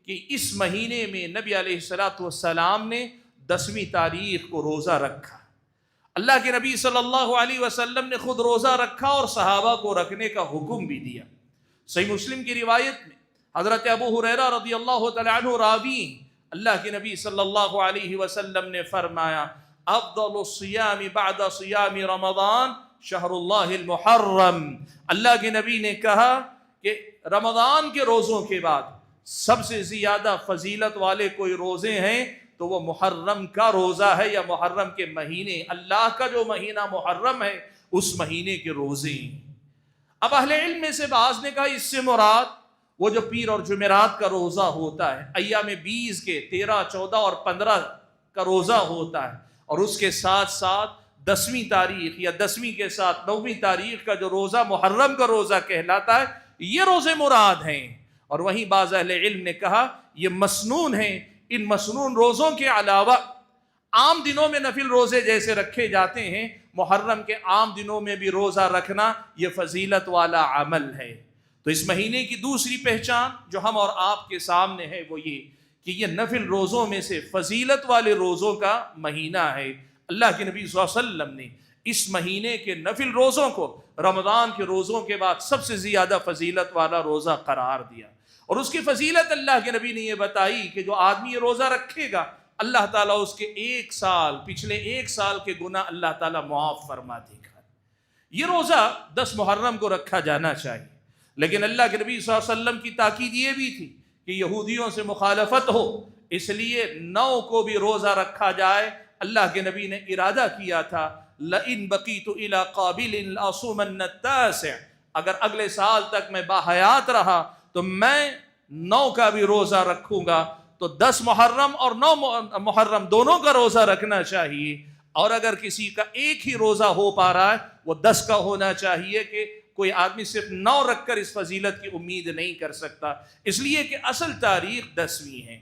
کہ اس مہینے میں نبی علیہ الصلوۃ والسلام نے 10ویں تاریخ کو روزہ رکھا. اللہ کے نبی صلی اللہ علیہ وسلم نے خود روزہ رکھا اور صحابہ کو رکھنے کا حکم بھی دیا. صحیح مسلم کی روایت میں حضرت ابو ہریرہ رضی اللہ تعالی عنہ راوی، اللہ کے نبی صلی اللہ علیہ وسلم نے فرمایا افضل الصیام بعد صیام رمضان شہر اللہ المحرم. اللہ کے نبی نے کہا کہ رمضان کے روزوں کے بعد سب سے زیادہ فضیلت والے کوئی روزے ہیں تو وہ محرم کا روزہ ہے، یا محرم کے مہینے، اللہ کا جو مہینہ محرم ہے اس مہینے کے روزے ہیں. اب اہل علم میں سے بعض نے کہا اس سے مراد وہ جو پیر اور جمعرات کا روزہ ہوتا ہے، ایام 20 کے 13، 14 اور 15 کا روزہ ہوتا ہے، اور اس کے ساتھ ساتھ 10ویں تاریخ یا 10ویں کے ساتھ 9ویں تاریخ کا جو روزہ محرم کا روزہ کہلاتا ہے، یہ روزے مراد ہیں. اور وہیں بعض اہل علم نے کہا یہ مسنون ہیں. ان مسنون روزوں کے علاوہ عام دنوں میں نفل روزے جیسے رکھے جاتے ہیں، محرم کے عام دنوں میں بھی روزہ رکھنا یہ فضیلت والا عمل ہے. تو اس مہینے کی دوسری پہچان جو ہم اور آپ کے سامنے ہے وہ یہ کہ یہ نفل روزوں میں سے فضیلت والے روزوں کا مہینہ ہے. اللہ کے نبی صلی اللہ علیہ وسلم نے اس مہینے کے نفل روزوں کو رمضان کے روزوں کے بعد سب سے زیادہ فضیلت والا روزہ قرار دیا. اور اس کی فضیلت اللہ کے نبی نے یہ بتائی کہ جو آدمی یہ روزہ رکھے گا اللہ تعالیٰ اس کے پچھلے ایک سال کے گناہ اللہ تعالیٰ معاف فرما دے گا. یہ روزہ 10 محرم کو رکھا جانا چاہیے، لیکن اللہ کے نبی صلی اللہ علیہ وسلم کی تاکید یہ بھی تھی کہ یہودیوں سے مخالفت ہو، اس لیے 9 کو بھی روزہ رکھا جائے. اللہ کے نبی نے ارادہ کیا تھا لَإِن بَقِيتُ إِلَىٰ قَابِلٍ لَأَصُومَنَّ التَّاسِعَ، اگر اگلے سال تک میں باحیات رہا تو میں 9 کا بھی روزہ رکھوں گا. تو 10 محرم اور 9 محرم دونوں کا روزہ رکھنا چاہیے. اور اگر کسی کا ایک ہی روزہ ہو پا رہا ہے وہ 10 کا ہونا چاہیے، کہ کوئی آدمی صرف 9 رکھ کر اس فضیلت کی امید نہیں کر سکتا، اس لیے کہ اصل تاریخ 10ویں ہے.